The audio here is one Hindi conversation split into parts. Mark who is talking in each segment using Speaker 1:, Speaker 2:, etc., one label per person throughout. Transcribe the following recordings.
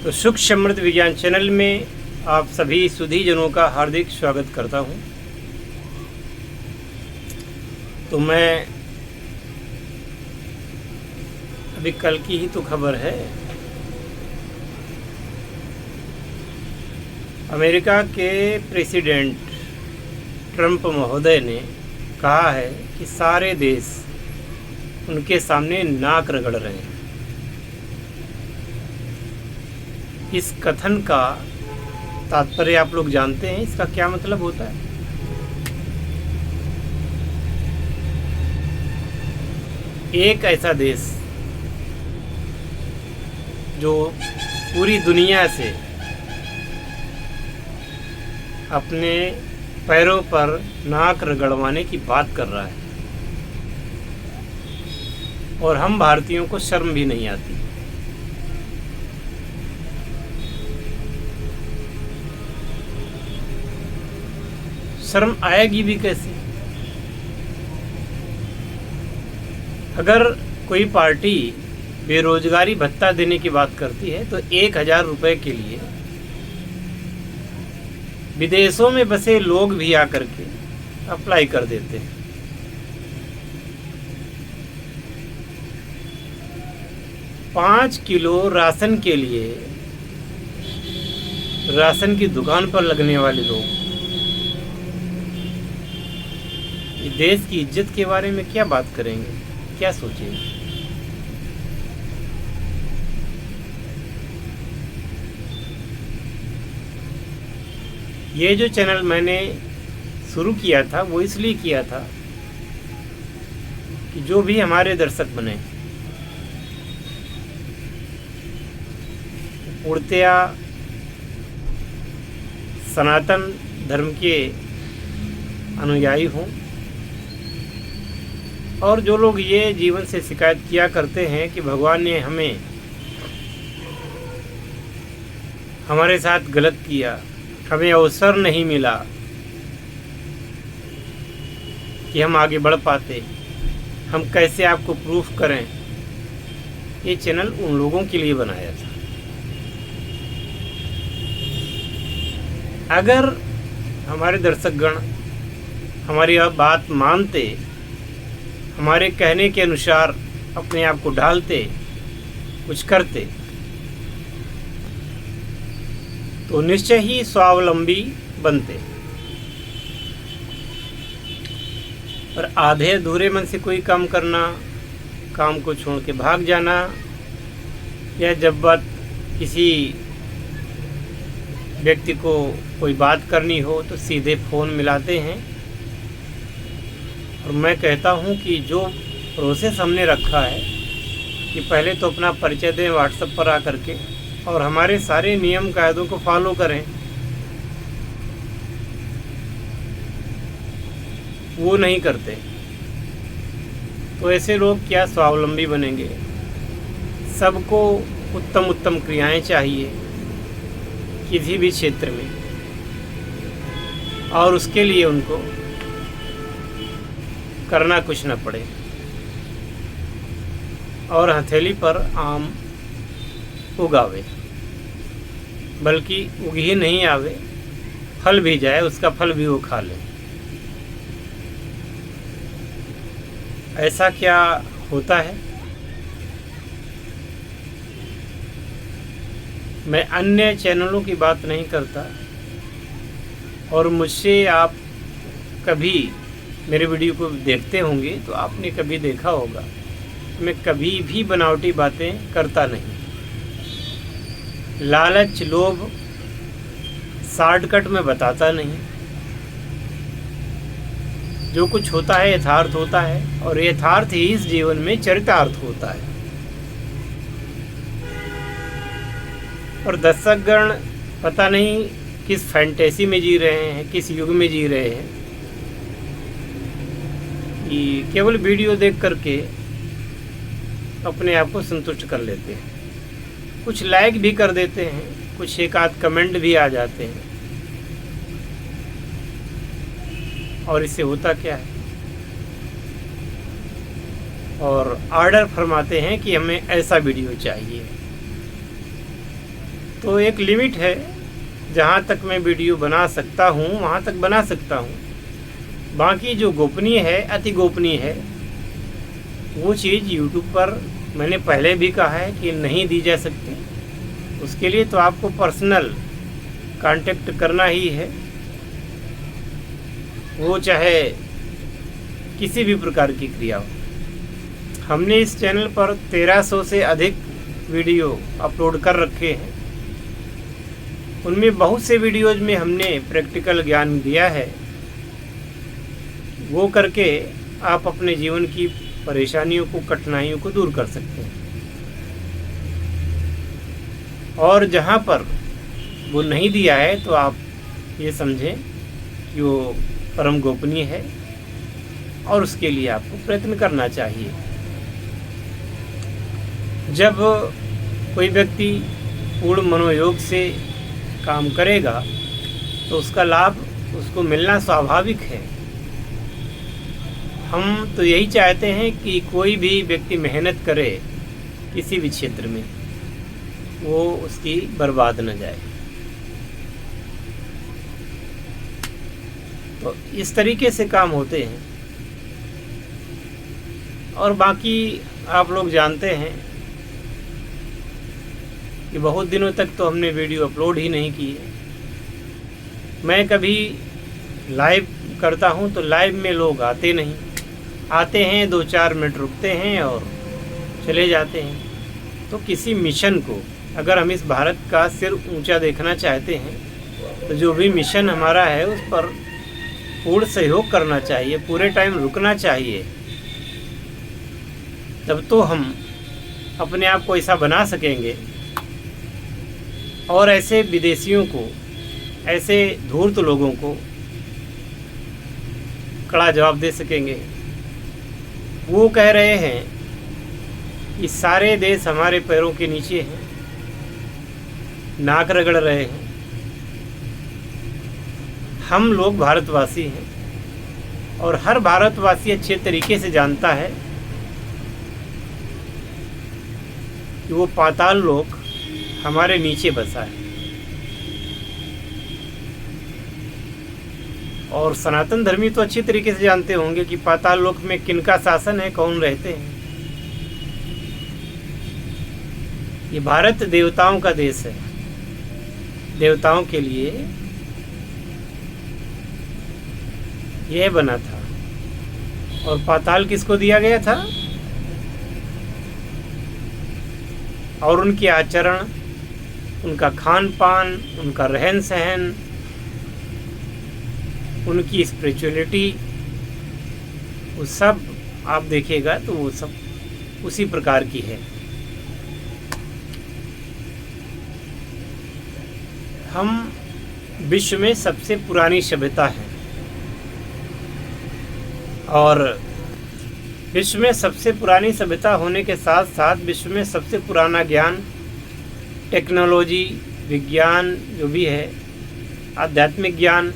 Speaker 1: तो सुख समृद्ध विज्ञान चैनल में आप सभी सुधीजनों का हार्दिक स्वागत करता हूं। तो मैं अभी कल की ही तो खबर है, अमेरिका के प्रेसिडेंट ट्रंप महोदय ने कहा है कि सारे देश उनके सामने नाक रगड़ रहे हैं। इस कथन का तात्पर्य आप लोग जानते हैं, इसका क्या मतलब होता है? एक ऐसा देश जो पूरी दुनिया से अपने पैरों पर नाक रगड़वाने की बात कर रहा है और हम भारतीयों को शर्म भी नहीं आती। शर्म आएगी भी कैसे? अगर कोई पार्टी बेरोजगारी भत्ता देने की बात करती है तो 1,000 रुपए के लिए विदेशों में बसे लोग भी आकर के अप्लाई कर देते हैं। पाँच किलो राशन के लिए राशन की दुकान पर लगने वाले लोग देश की इज्जत के बारे में क्या बात करेंगे, क्या सोचेंगे? ये जो चैनल मैंने शुरू किया था वो इसलिए किया था कि जो भी हमारे दर्शक बने पूर्णतया सनातन धर्म के अनुयायी हों, और जो लोग ये जीवन से शिकायत किया करते हैं कि भगवान ने हमारे साथ गलत किया, हमें अवसर नहीं मिला कि हम आगे बढ़ पाते, हम कैसे आपको प्रूफ करें। ये चैनल उन लोगों के लिए बनाया था। अगर हमारे दर्शकगण हमारी बात मानते, हमारे कहने के अनुसार अपने आप को ढालते, कुछ करते, तो निश्चय ही स्वावलंबी बनते। और आधे अधूरे मन से कोई काम करना, काम को छोड़ के भाग जाना, या जब बात किसी व्यक्ति को कोई बात करनी हो तो सीधे फ़ोन मिलाते हैं। और मैं कहता हूं कि जो प्रोसेस हमने रखा है कि पहले तो अपना परिचय दें व्हाट्सएप पर आकर के, और हमारे सारे नियम कायदों को फॉलो करें, वो नहीं करते तो ऐसे लोग क्या स्वावलंबी बनेंगे? सबको उत्तम उत्तम क्रियाएं चाहिए किसी भी क्षेत्र में, और उसके लिए उनको करना कुछ न पड़े और हथेली पर आम उगावे, बल्कि उग ही नहीं आवे, फल भी जाए, उसका फल भी वो खा ले। ऐसा क्या होता है? मैं अन्य चैनलों की बात नहीं करता, और मुझसे आप कभी मेरे वीडियो को देखते होंगे तो आपने कभी देखा होगा मैं कभी भी बनावटी बातें करता नहीं। लालच लोभ शॉर्टकट में बताता नहीं। जो कुछ होता है यथार्थ होता है, और यथार्थ ही इस जीवन में चरितार्थ होता है। और दर्शकगण पता नहीं किस फैंटेसी में जी रहे हैं, किस युग में जी रहे हैं कि केवल वीडियो देख करके अपने आप को संतुष्ट कर लेते हैं। कुछ लाइक भी कर देते हैं, कुछ एक आध कमेंट भी आ जाते हैं, और इससे होता क्या है? और ऑर्डर फरमाते हैं कि हमें ऐसा वीडियो चाहिए। तो एक लिमिट है, जहाँ तक मैं वीडियो बना सकता हूँ वहाँ तक बना सकता हूँ। बाकी जो गोपनीय है, अति गोपनीय है, वो चीज़ यूट्यूब पर मैंने पहले भी कहा है कि नहीं दी जा सकती। उसके लिए तो आपको पर्सनल कांटेक्ट करना ही है, वो चाहे किसी भी प्रकार की क्रिया हो। हमने इस चैनल पर 1300 से अधिक वीडियो अपलोड कर रखे हैं। उनमें बहुत से वीडियोज में हमने प्रैक्टिकल ज्ञान दिया है। वो करके आप अपने जीवन की परेशानियों को, कठिनाइयों को दूर कर सकते हैं। और जहाँ पर वो नहीं दिया है तो आप ये समझें कि वो परम गोपनीय है और उसके लिए आपको प्रयत्न करना चाहिए। जब कोई व्यक्ति पूर्ण मनोयोग से काम करेगा तो उसका लाभ उसको मिलना स्वाभाविक है। हम तो यही चाहते हैं कि कोई भी व्यक्ति मेहनत करे किसी भी क्षेत्र में, वो उसकी बर्बाद न जाए। तो इस तरीके से काम होते हैं। और बाकी आप लोग जानते हैं कि बहुत दिनों तक तो हमने वीडियो अपलोड ही नहीं की है। मैं कभी लाइव करता हूं तो लाइव में लोग आते नहीं, आते हैं 2-4 मिनट रुकते हैं और चले जाते हैं। तो किसी मिशन को अगर हम इस भारत का सिर ऊंचा देखना चाहते हैं तो जो भी मिशन हमारा है उस पर पूर्ण सहयोग करना चाहिए, पूरे टाइम रुकना चाहिए। तब तो हम अपने आप को ऐसा बना सकेंगे और ऐसे विदेशियों को, ऐसे धूर्त लोगों को कड़ा जवाब दे सकेंगे। वो कह रहे हैं कि सारे देश हमारे पैरों के नीचे हैं, नाक रगड़ रहे हैं। हम लोग भारतवासी हैं और हर भारतवासी अच्छे तरीके से जानता है कि वो पाताल लोक हमारे नीचे बसा है। और सनातन धर्मी तो अच्छी तरीके से जानते होंगे कि पाताल लोक में किनका शासन है, कौन रहते हैं। ये भारत देवताओं का देश है। देवताओं के लिए यह बना था। और पाताल किसको दिया गया था? और उनके आचरण, उनका खान पान, उनका रहन सहन, उनकी स्पिरिचुअलिटी, वो सब आप देखिएगा तो वो सब उसी प्रकार की है। हम विश्व में सबसे पुरानी सभ्यता है और विश्व में सबसे पुरानी सभ्यता होने के साथ साथ विश्व में सबसे पुराना ज्ञान, टेक्नोलॉजी, विज्ञान जो भी है, आध्यात्मिक ज्ञान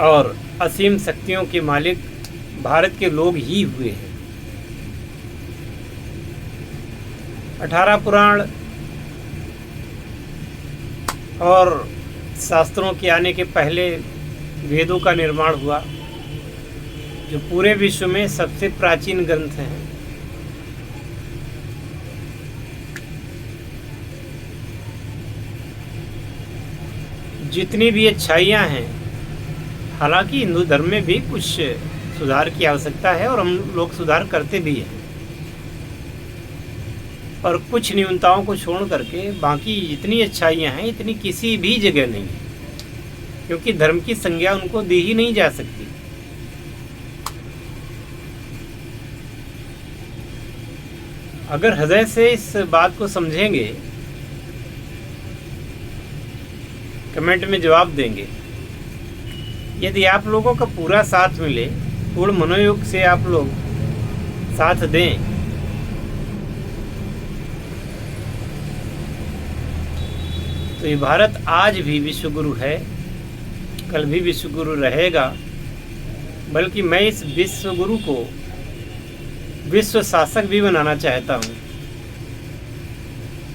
Speaker 1: और असीम शक्तियों के मालिक भारत के लोग ही हुए हैं। 18 पुराण और शास्त्रों के आने के पहले वेदों का निर्माण हुआ, जो पूरे विश्व में सबसे प्राचीन ग्रंथ हैं। जितनी भी अच्छाइयाँ हैं, हालांकि हिंदू धर्म में भी कुछ सुधार की आवश्यकता है और हम लोग सुधार करते भी हैं, पर कुछ न्यूनताओं को छोड़ करके बाकी जितनी अच्छाइयाँ हैं इतनी किसी भी जगह नहीं है, क्योंकि धर्म की संज्ञा उनको दी ही नहीं जा सकती। अगर हृदय से इस बात को समझेंगे, कमेंट में जवाब देंगे। यदि आप लोगों का पूरा साथ मिले, पूर्ण मनोयोग से आप लोग साथ दें, तो ये भारत आज भी विश्व गुरु है, कल भी विश्व गुरु रहेगा। बल्कि मैं इस विश्व गुरु को विश्व शासक भी बनाना चाहता हूँ।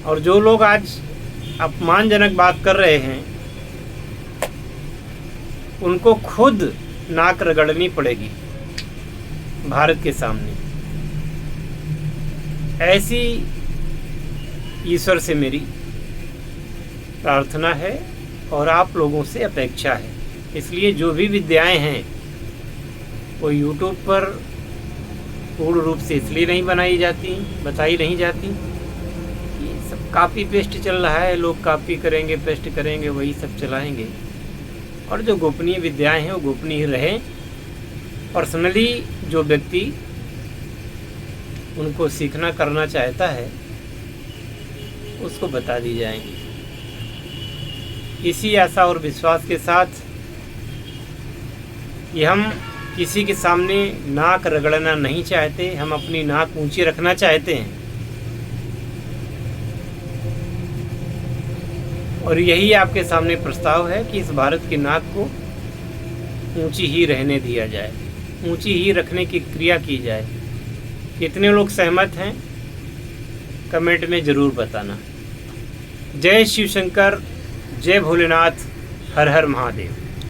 Speaker 1: और जो लोग आज अपमानजनक बात कर रहे हैं उनको खुद नाक रगड़नी पड़ेगी भारत के सामने। ऐसी ईश्वर से मेरी प्रार्थना है और आप लोगों से अपेक्षा है। इसलिए जो भी विद्याएं हैं वो यूट्यूब पर पूर्ण रूप से इसलिए नहीं बताई नहीं जाती। ये सब कॉपी पेस्ट चल रहा है, लोग कॉपी करेंगे, पेस्ट करेंगे, वही सब चलाएंगे। और जो गोपनीय विद्याएं हैं वो गोपनीय रहें। पर्सनली जो व्यक्ति उनको सीखना करना चाहता है उसको बता दी जाएंगी। इसी आशा और विश्वास के साथ कि हम किसी के सामने नाक रगड़ना नहीं चाहते, हम अपनी नाक ऊंची रखना चाहते हैं और यही आपके सामने प्रस्ताव है कि इस भारत की नाक को ऊंची ही रहने दिया जाए, ऊंची ही रखने की क्रिया की जाए। कितने लोग सहमत हैं कमेंट में ज़रूर बताना। जय शिव शंकर, जय भोलेनाथ, हर हर महादेव।